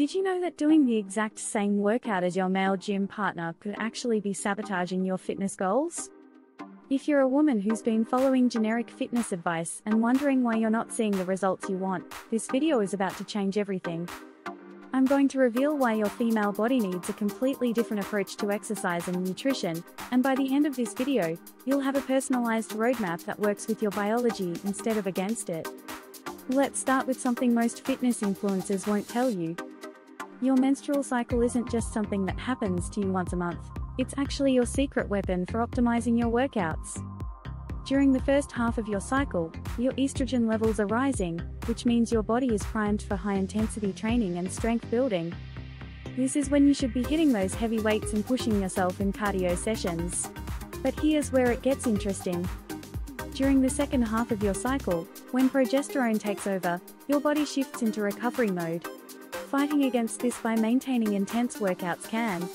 Did you know that doing the exact same workout as your male gym partner could actually be sabotaging your fitness goals? If you're a woman who's been following generic fitness advice and wondering why you're not seeing the results you want, this video is about to change everything. I'm going to reveal why your female body needs a completely different approach to exercise and nutrition, and by the end of this video, you'll have a personalized roadmap that works with your biology instead of against it. Let's start with something most fitness influencers won't tell you. Your menstrual cycle isn't just something that happens to you once a month, it's actually your secret weapon for optimizing your workouts. During the first half of your cycle, your estrogen levels are rising, which means your body is primed for high-intensity training and strength building. This is when you should be hitting those heavy weights and pushing yourself in cardio sessions. But here's where it gets interesting. During the second half of your cycle, when progesterone takes over, your body shifts into recovery mode. Fighting against this by maintaining intense workouts can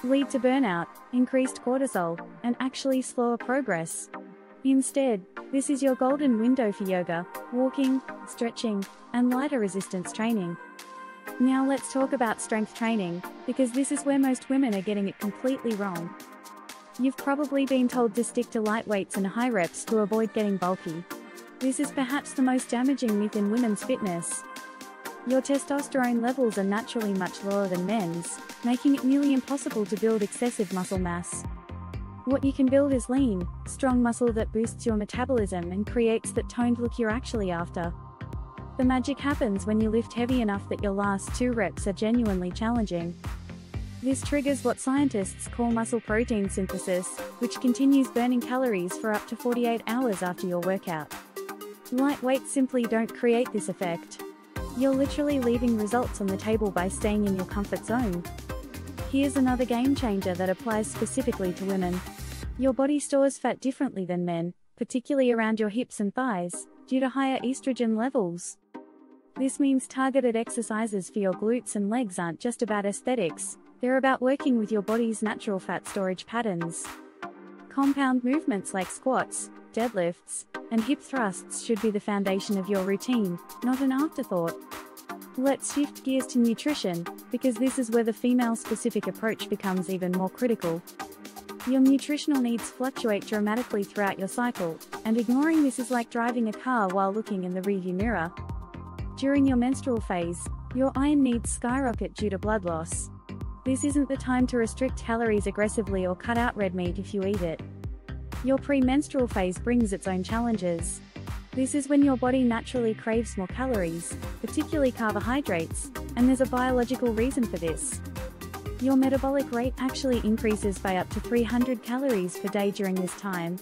lead to burnout, increased cortisol, and actually slower progress. Instead, this is your golden window for yoga, walking, stretching, and lighter resistance training. Now let's talk about strength training, because this is where most women are getting it completely wrong. You've probably been told to stick to light weights and high reps to avoid getting bulky. This is perhaps the most damaging myth in women's fitness. Your testosterone levels are naturally much lower than men's, making it nearly impossible to build excessive muscle mass. What you can build is lean, strong muscle that boosts your metabolism and creates that toned look you're actually after. The magic happens when you lift heavy enough that your last 2 reps are genuinely challenging. This triggers what scientists call muscle protein synthesis, which continues burning calories for up to 48 hours after your workout. Light weights simply don't create this effect. You're literally leaving results on the table by staying in your comfort zone. Here's another game changer that applies specifically to women. Your body stores fat differently than men, particularly around your hips and thighs, due to higher estrogen levels. This means targeted exercises for your glutes and legs aren't just about aesthetics, they're about working with your body's natural fat storage patterns. Compound movements like squats, deadlifts, and hip thrusts should be the foundation of your routine, not an afterthought. Let's shift gears to nutrition, because this is where the female-specific approach becomes even more critical. Your nutritional needs fluctuate dramatically throughout your cycle, and ignoring this is like driving a car while looking in the rearview mirror. During your menstrual phase, your iron needs skyrocket due to blood loss. This isn't the time to restrict calories aggressively or cut out red meat if you eat it. Your premenstrual phase brings its own challenges. This is when your body naturally craves more calories, particularly carbohydrates, and there's a biological reason for this. Your metabolic rate actually increases by up to 300 calories per day during this time.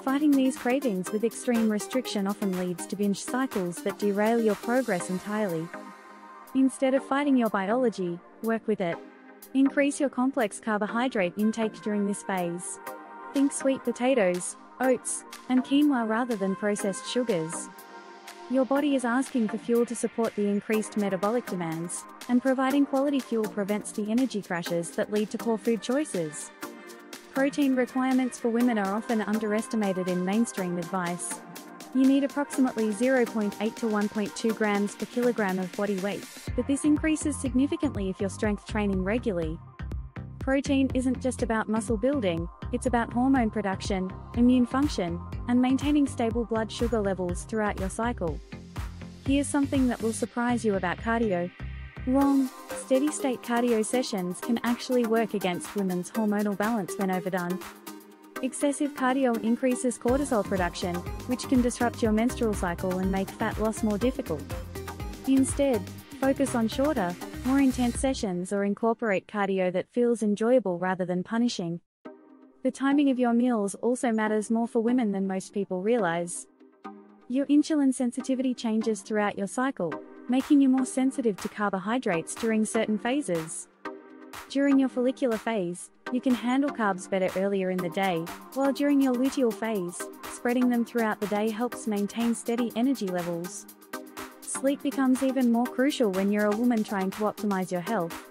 Fighting these cravings with extreme restriction often leads to binge cycles that derail your progress entirely. Instead of fighting your biology, work with it. Increase your complex carbohydrate intake during this phase. Think sweet potatoes, oats, and quinoa rather than processed sugars. Your body is asking for fuel to support the increased metabolic demands, and providing quality fuel prevents the energy crashes that lead to poor food choices. Protein requirements for women are often underestimated in mainstream advice. You need approximately 0.8 to 1.2 grams per kilogram of body weight, but this increases significantly if you're strength training regularly. Protein isn't just about muscle building, it's about hormone production, immune function, and maintaining stable blood sugar levels throughout your cycle. Here's something that will surprise you about cardio. Long, steady-state cardio sessions can actually work against women's hormonal balance when overdone. Excessive cardio increases cortisol production, which can disrupt your menstrual cycle and make fat loss more difficult. Instead, focus on shorter, more intense sessions or incorporate cardio that feels enjoyable rather than punishing. The timing of your meals also matters more for women than most people realize. Your insulin sensitivity changes throughout your cycle, making you more sensitive to carbohydrates during certain phases. During your follicular phase, you can handle carbs better earlier in the day, while during your luteal phase, spreading them throughout the day helps maintain steady energy levels. Sleep becomes even more crucial when you're a woman trying to optimize your health.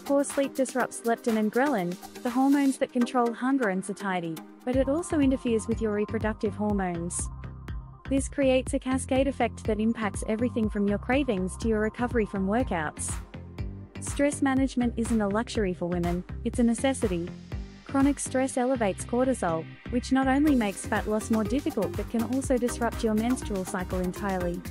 Poor sleep disrupts leptin and ghrelin, the hormones that control hunger and satiety, but it also interferes with your reproductive hormones. This creates a cascade effect that impacts everything from your cravings to your recovery from workouts. Stress management isn't a luxury for women, it's a necessity. Chronic stress elevates cortisol, which not only makes fat loss more difficult but can also disrupt your menstrual cycle entirely.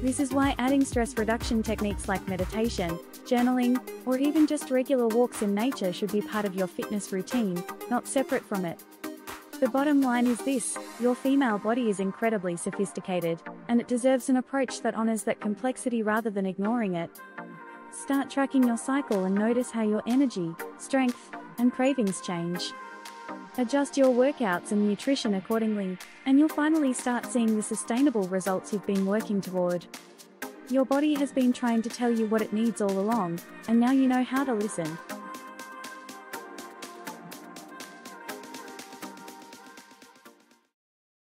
This is why adding stress reduction techniques like meditation, journaling, or even just regular walks in nature should be part of your fitness routine, not separate from it. The bottom line is this: your female body is incredibly sophisticated, and it deserves an approach that honors that complexity rather than ignoring it. Start tracking your cycle and notice how your energy, strength, and cravings change. Adjust your workouts and nutrition accordingly, and you'll finally start seeing the sustainable results you've been working toward. Your body has been trying to tell you what it needs all along, and now you know how to listen.